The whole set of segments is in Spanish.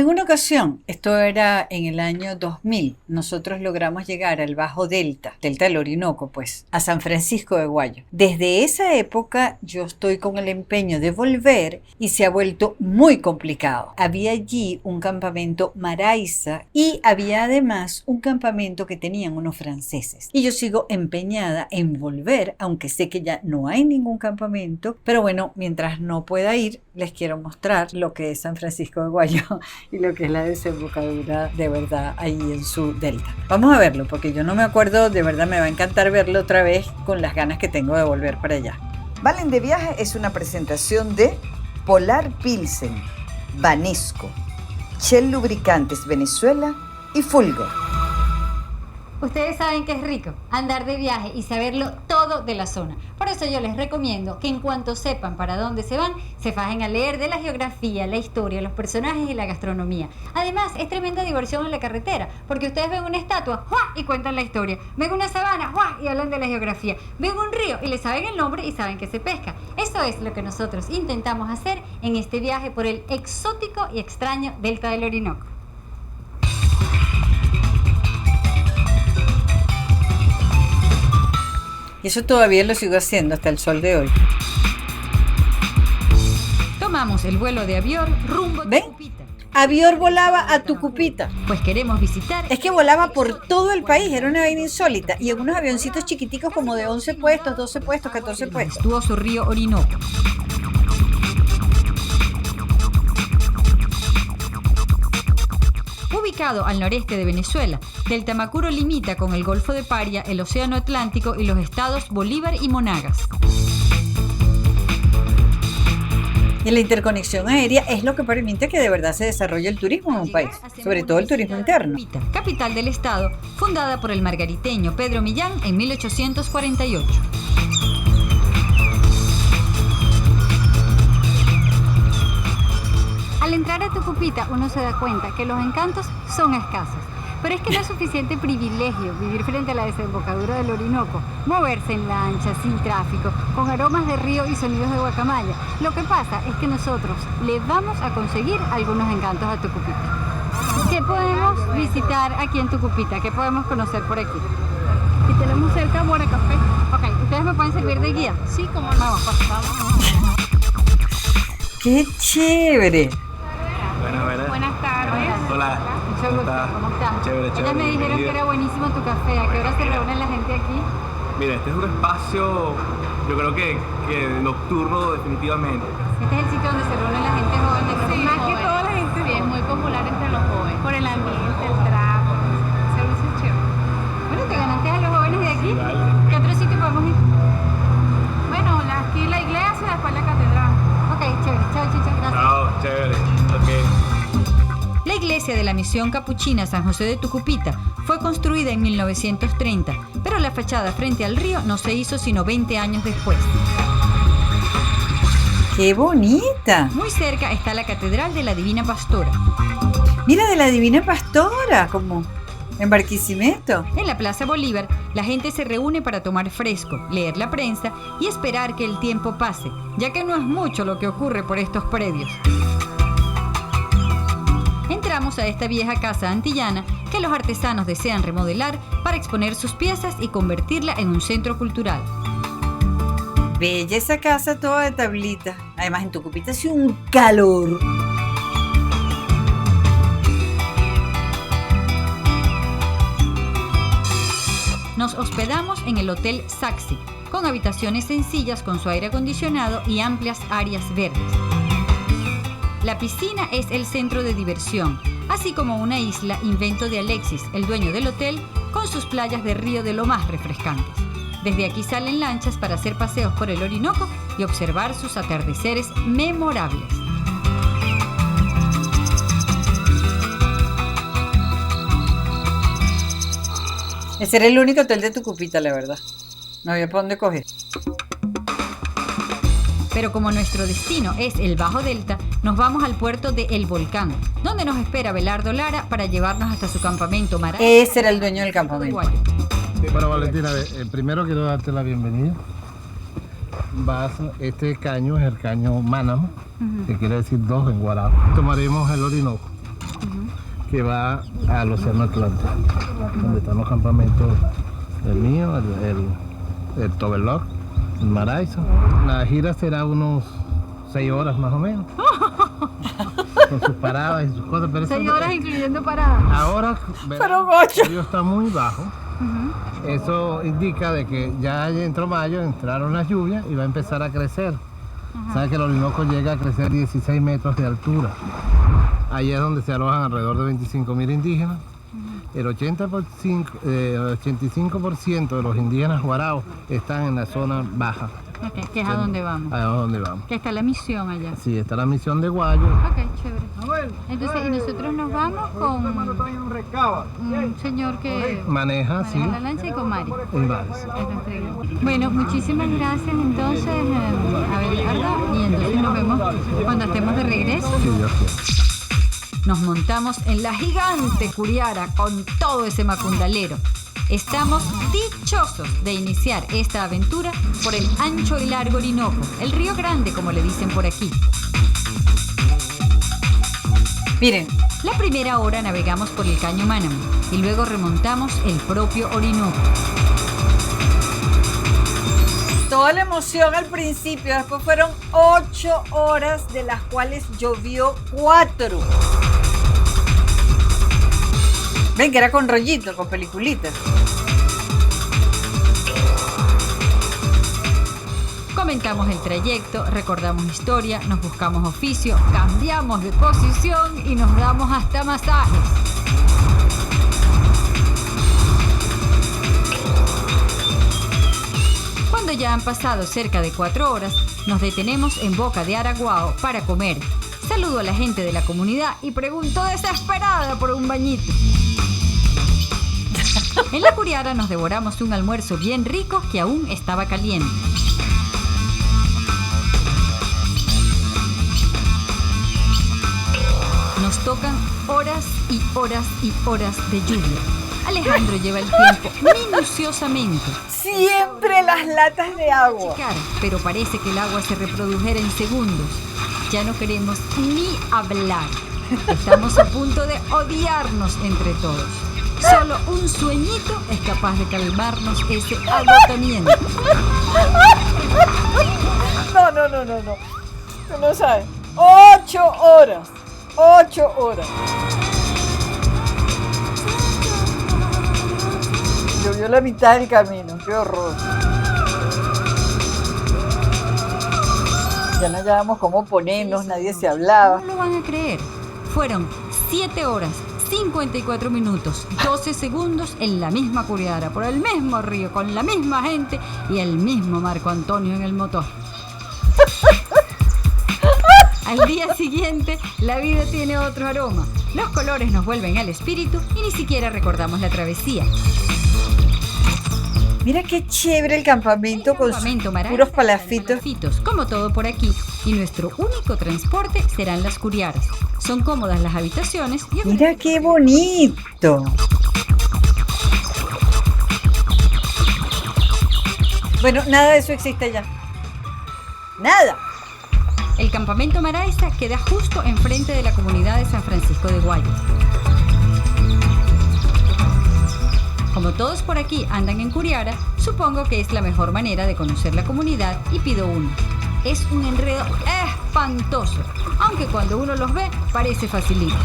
En una ocasión, esto era en el año 2000, nosotros logramos llegar al Bajo Delta del Orinoco, pues, a San Francisco de Guayo. Desde esa época yo estoy con el empeño de volver y se ha vuelto muy complicado. Había allí un campamento Maraiza y había además un campamento que tenían unos franceses. Y yo sigo empeñada en volver, aunque sé que ya no hay ningún campamento, pero bueno, mientras no pueda ir, les quiero mostrar lo que es San Francisco de Guayo y lo que es la desembocadura de verdad ahí en su delta. Vamos a verlo porque yo no me acuerdo, de verdad me va a encantar verlo otra vez con las ganas que tengo de volver para allá. Valen de Viaje es una presentación de Polar Pilsen, Banesco, Shell Lubricantes Venezuela y Fulgor. Ustedes saben que es rico andar de viaje y saberlo todo de la zona. Por eso yo les recomiendo que en cuanto sepan para dónde se van, se fajen a leer de la geografía, la historia, los personajes y la gastronomía. Además, es tremenda diversión en la carretera, porque ustedes ven una estatua ¡juá! Y cuentan la historia. Ven una sabana ¡juá! Y hablan de la geografía. Ven un río y le saben el nombre y saben que se pesca. Eso es lo que nosotros intentamos hacer en este viaje por el exótico y extraño Delta del Orinoco. Y eso todavía lo sigo haciendo hasta el sol de hoy. Tomamos el vuelo de Avior rumbo a Tucupita. Avior volaba a Tucupita. Pues queremos visitar. Es que volaba por todo el país, era una vaina insólita. Y en unos avioncitos chiquiticos como de 11 puestos, 12 puestos, 14 puestos. El majestuoso río Orinoco. Ubicado al noreste de Venezuela, Delta Macuro limita con el Golfo de Paria, el Océano Atlántico y los estados Bolívar y Monagas. Y la interconexión aérea es lo que permite que de verdad se desarrolle el turismo en un país, sobre todo el turismo interno. Capital del estado, fundada por el margariteño Pedro Millán en 1848. Al entrar a Tucupita uno se da cuenta que los encantos son escasos, pero es que no es suficiente privilegio vivir frente a la desembocadura del Orinoco, moverse en lancha, sin tráfico, con aromas de río y sonidos de guacamaya. Lo que pasa es que nosotros le vamos a conseguir algunos encantos a Tucupita. ¿Qué podemos visitar aquí en Tucupita? ¿Qué podemos conocer por aquí? Y tenemos cerca Bora Café. Ok, ¿ustedes me pueden servir de guía? Sí, como no. Vamos. ¡Qué chévere! Buenas tardes. Hola. Mucho gusto. ¿Cómo estás? Chévere. Ellas me dijeron que era buenísimo tu café. ¿A qué hora se reúne la gente aquí? Mira, este es un espacio, yo creo que nocturno definitivamente. Este es el sitio donde se reúne la gente joven. Sí, más que toda la gente. Sí, es muy popular entre los jóvenes. Por el ambiente, el trago, el servicio es chévere. Bueno, te ganaste a los jóvenes de aquí. Sí, vale. ¿Qué otro sitio podemos ir? Bueno, aquí la iglesia y después la catedral. Ok, chévere. Chao, chicha. Gracias. Chao, chévere. Ok. La iglesia de la Misión Capuchina San José de Tucupita fue construida en 1930, pero la fachada frente al río no se hizo sino 20 años después. ¡Qué bonita! Muy cerca está la Catedral de la Divina Pastora. Mira, de la Divina Pastora, como en Barquisimeto. En la Plaza Bolívar, la gente se reúne para tomar fresco, leer la prensa y esperar que el tiempo pase, ya que no es mucho lo que ocurre por estos predios. Entramos a esta vieja casa antillana que los artesanos desean remodelar para exponer sus piezas y convertirla en un centro cultural. Bella esa casa toda de tablita. Además en Tucupita hace un calor. Nos hospedamos en el Hotel Saxi, con habitaciones sencillas con su aire acondicionado y amplias áreas verdes. La piscina es el centro de diversión, así como una isla invento de Alexis, el dueño del hotel, con sus playas de río de lo más refrescantes. Desde aquí salen lanchas para hacer paseos por el Orinoco y observar sus atardeceres memorables. Ese era el único hotel de Tucupita, la verdad. No había para dónde coger. Pero como nuestro destino es el Bajo Delta, nos vamos al puerto de El Volcán, donde nos espera Belardo Lara para llevarnos hasta su campamento Maraiza. Ese era el dueño del campamento. Bueno, Valentina, primero quiero darte la bienvenida. Este caño es el caño Mánamo, que quiere decir dos en guarapo. Tomaremos el Orinoco. que va al Océano Atlántico, donde están los campamentos el mío, el Toverlock, el Maraiso. La gira será unos 6 horas más o menos, con sus paradas y sus cosas. Pero 6 horas incluyendo paradas. ahora Fueron 8. el río está muy bajo. Eso indica de que ya entró mayo, entraron las lluvias y va a empezar a crecer. Sabes que el Orinoco llega a crecer 16 metros de altura. Ahí es donde se alojan alrededor de 25.000 indígenas. El 85% de los indígenas guaraos están en la zona baja. Ok, que es a donde vamos. A donde vamos. Que está la misión allá. Sí, está la misión de Guayo. Ok, chévere. Entonces, y nosotros nos vamos con un señor que Maneja, sí. maneja la lancha y con Mari. Y Maris. Esta entrega. Bueno, muchísimas gracias entonces, Abelardo, y entonces nos vemos cuando estemos de regreso. Si Dios quiere. Nos montamos en la gigante Curiara con todo ese macundalero. Estamos dichosos de iniciar esta aventura por el ancho y largo Orinoco, el Río Grande como le dicen por aquí. Miren, La primera hora navegamos por el Caño Mánamo y luego remontamos el propio Orinoco. toda la emoción al principio, después fueron 8 horas, de las cuales llovió 4. Ven que era con rollito, con peliculitas. Comentamos el trayecto, recordamos historia, nos buscamos oficio, cambiamos de posición y nos damos hasta masajes. Cuando ya han pasado cerca de 4 horas, nos detenemos en Boca de Araguao para comer. Saludo a la gente de la comunidad y pregunto desesperada por un bañito. En la Curiara nos devoramos un almuerzo bien rico que aún estaba caliente. Nos tocan horas y horas y horas de lluvia. Alejandro lleva el tiempo minuciosamente. Siempre las latas de agua. Checar, pero parece que el agua se reprodujera en segundos. Ya no queremos ni hablar. Estamos a punto de odiarnos entre todos. Solo un sueñito es capaz de calmarnos ese agotamiento. No. Tú no sabes. 8 horas. 8 horas. Llovió la mitad del camino. Qué horror. Ya no hallábamos cómo ponernos, nadie se hablaba. No lo van a creer. Fueron 7 horas, 54 minutos, 12 segundos en la misma Curiara, por el mismo río, con la misma gente y el mismo Marco Antonio en el motor. Al día siguiente, la vida tiene otro aroma. Los colores nos vuelven al espíritu y ni siquiera recordamos la travesía. Mira qué chévere el campamento con sus Campamento Maracas, puros palafitos. palafitos, como todo por aquí. Y nuestro único transporte serán las Curiaras. Son cómodas las habitaciones y Mira qué bonito. Bueno, nada de eso existe ya. Nada. el campamento Maraiza queda justo enfrente de la comunidad de San Francisco de Guayas. Como todos por aquí andan en Curiara, supongo que es la mejor manera de conocer la comunidad y pido uno. Es un enredo espantoso, aunque cuando uno los ve parece facilito.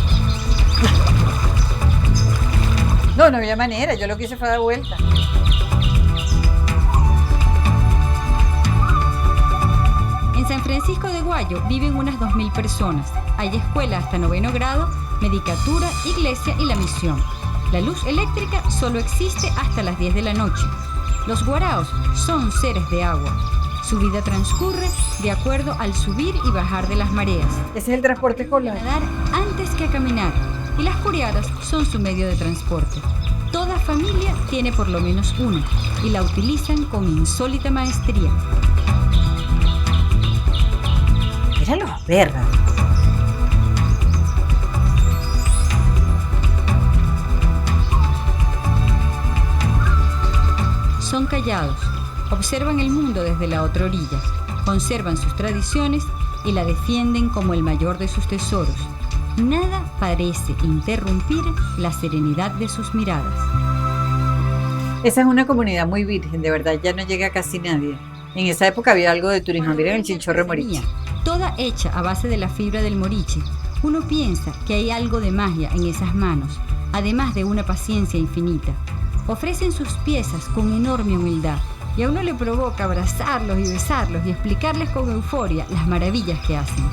No había manera, yo lo que hice fue dar vuelta. En San Francisco de Guayo viven unas 2.000 personas. Hay escuela hasta 9º grado, medicatura, iglesia y la misión. La luz eléctrica solo existe hasta las 10 de la noche. Los guaraos son seres de agua. Su vida transcurre de acuerdo al subir y bajar de las mareas. Ese es el transporte A escolar. nadar antes que a caminar. Y las curiaras son su medio de transporte. Toda familia tiene por lo menos una y la utilizan con insólita maestría. Eran los verdes. Son callados, observan el mundo desde la otra orilla, conservan sus tradiciones y la defienden como el mayor de sus tesoros. Nada parece interrumpir la serenidad de sus miradas. Esa es una comunidad muy virgen, de verdad, ya no llega casi nadie. En esa época había algo de turismo, miren el chinchorro de Moriche. Toda hecha a base de la fibra del moriche, uno piensa que hay algo de magia en esas manos, además de una paciencia infinita. Ofrecen sus piezas con enorme humildad y a uno le provoca abrazarlos y besarlos y explicarles con euforia las maravillas que hacen.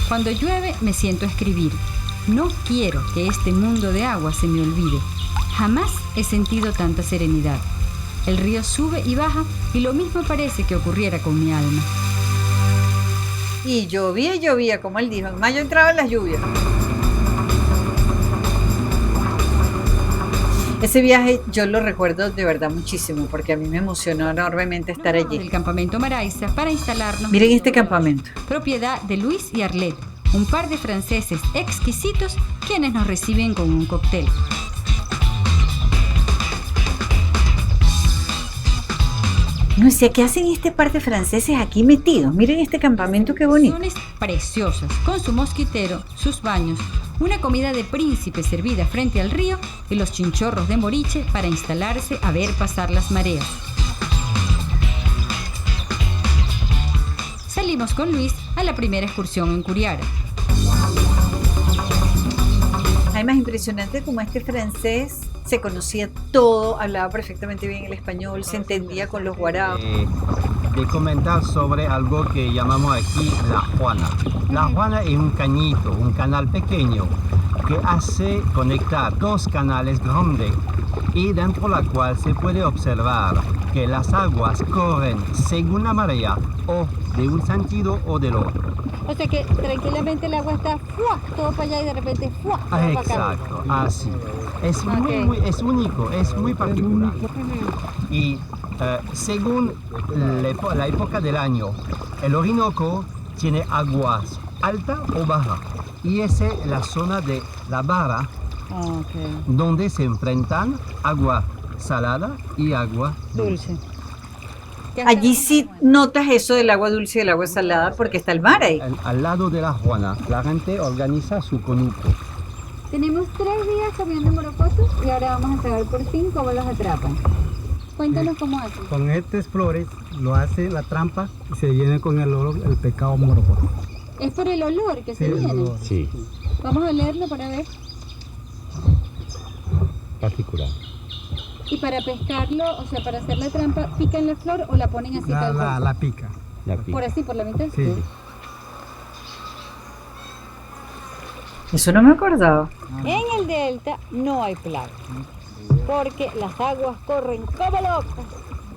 Cuando llueve me siento a escribir. No quiero que este mundo de agua se me olvide. Jamás he sentido tanta serenidad. El río sube y baja y lo mismo parece que ocurriera con mi alma. Y llovía y llovía, como él dijo, en mayo entraban las lluvias. Ese viaje yo lo recuerdo de verdad muchísimo porque a mí me emocionó enormemente estar allí. Del campamento Maraiza para instalarnos. Miren este campamento. Propiedad de Luis y Arlette, un par de franceses exquisitos quienes nos reciben con un cóctel. No sé, ¿qué hacen este par de franceses aquí metidos? Miren este campamento, qué bonito. Zonas preciosas, con su mosquitero, sus baños, una comida de príncipe servida frente al río y los chinchorros de Moriche para instalarse a ver pasar las mareas. Salimos con Luis a la primera excursión en Curiara. Además, impresionante como este francés se conocía todo, hablaba perfectamente bien el español, se entendía con los guaraos. De comentar sobre algo que llamamos aquí la Juana. La Juana es un cañito, un canal pequeño que hace conectar dos canales grandes y dentro de la cual se puede observar que las aguas corren según la marea o de un sentido o del otro. O sea que tranquilamente el agua está ¡fua! Todo para allá y de repente ¡fua! Todo para acá. Exacto, así. Es, Ok. es único, es muy particular. Y según la época del año, el Orinoco tiene aguas alta o baja. Y esa es la zona de la Barra, donde se enfrentan agua salada y agua dulce. Allí sí notas eso del agua dulce y del agua salada porque está el mar ahí. Al lado de la Juana, la gente organiza su conuco. Tenemos 3 días comiendo morocotos y ahora vamos a saber por fin cómo los atrapan. Cuéntanos cómo hacen. Con estas flores lo hace la trampa y se viene con el olor, el pescado morocoto. Es por el olor que se Sí, el viene. olor. Sí, Vamos a leerlo para ver. particular. Y para pescarlo, o sea, para hacer la trampa, ¿pican la flor o la ponen así tal cual? La pica. Por así, por la mitad. Sí. Eso no me acordaba. En el delta no hay plagas, porque las aguas corren como locas,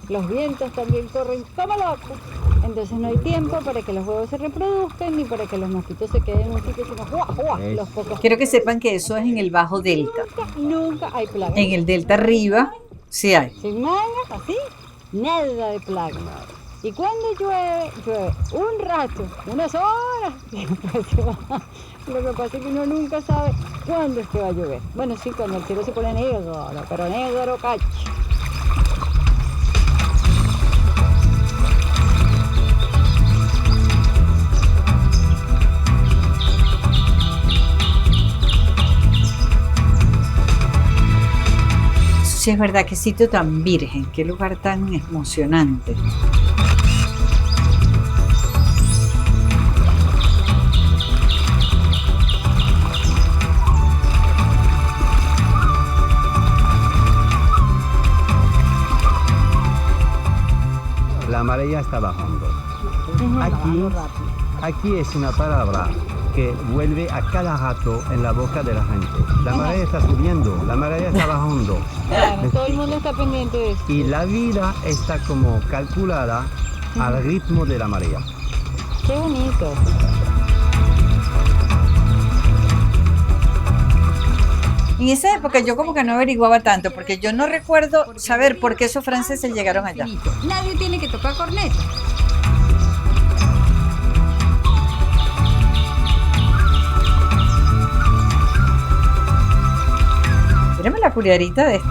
los vientos también corren como locos, entonces no hay tiempo para que los huevos se reproduzcan ni para que los mosquitos se queden en un sitio sino ¡guau, guau! Los pocos. Quiero que sepan que eso es en el Bajo Delta. Nunca hay plagas. En el Delta arriba sí hay. Sin mangas, así, nada de plagas. Y cuando llueve, llueve un rato, unas horas, y después se va. Lo que pasa es que uno nunca sabe cuándo es que va a llover. Bueno, sí, cuando el cielo se pone negro, pero negro cacho. Sí, es verdad, qué sitio tan virgen, qué lugar tan emocionante. La marea está bajando. Aquí es una palabra que vuelve a cada rato en la boca de la gente. La marea está subiendo, la marea está bajando. Claro, todo el mundo está pendiente de eso. Y la vida está como calculada al ritmo de la marea. Qué bonito. En esa época yo como que no averiguaba tanto, porque yo no recuerdo saber por qué esos franceses llegaron allá. Nadie tiene que tocar corneta. Mírame la puriarita de esto.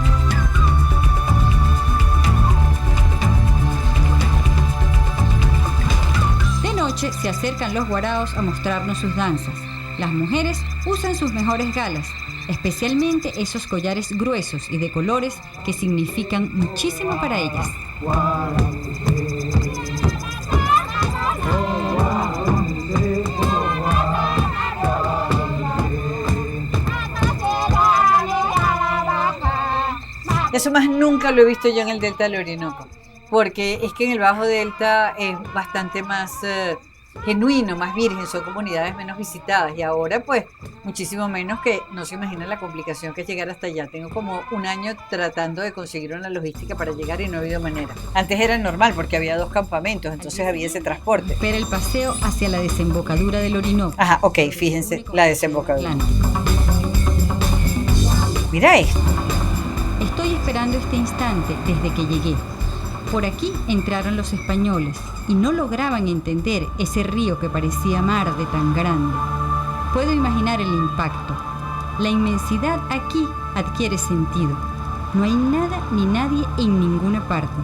De noche se acercan los guaraos a mostrarnos sus danzas. Las mujeres usan sus mejores galas, especialmente esos collares gruesos y de colores que significan muchísimo para ellas. Eso más nunca lo he visto yo en el delta del Orinoco, porque es que en el Bajo Delta es bastante más genuino, más virgen, son comunidades menos visitadas y ahora pues muchísimo menos, que no se imagina la complicación que es llegar hasta allá. Tengo como un año tratando de conseguir una logística para llegar y no ha habido manera. Antes era normal porque había 2 campamentos, entonces había ese transporte. Espera el paseo hacia la desembocadura del Orinoco. Ajá, ok, fíjense, la desembocadura. Atlántico. Mira esto. Estoy esperando este instante desde que llegué. Por aquí entraron los españoles y no lograban entender ese río que parecía mar de tan grande. Puedo imaginar el impacto. La inmensidad aquí adquiere sentido. No hay nada ni nadie en ninguna parte.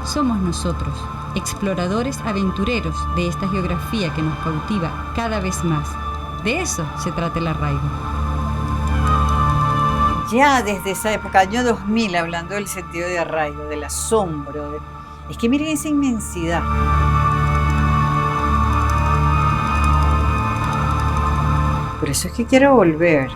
Somos nosotros, exploradores aventureros de esta geografía que nos cautiva cada vez más. De eso se trata el arraigo. Ya desde esa época, año 2000, hablando del sentido de arraigo, del asombro. Es que miren esa inmensidad. Por eso es que quiero volver.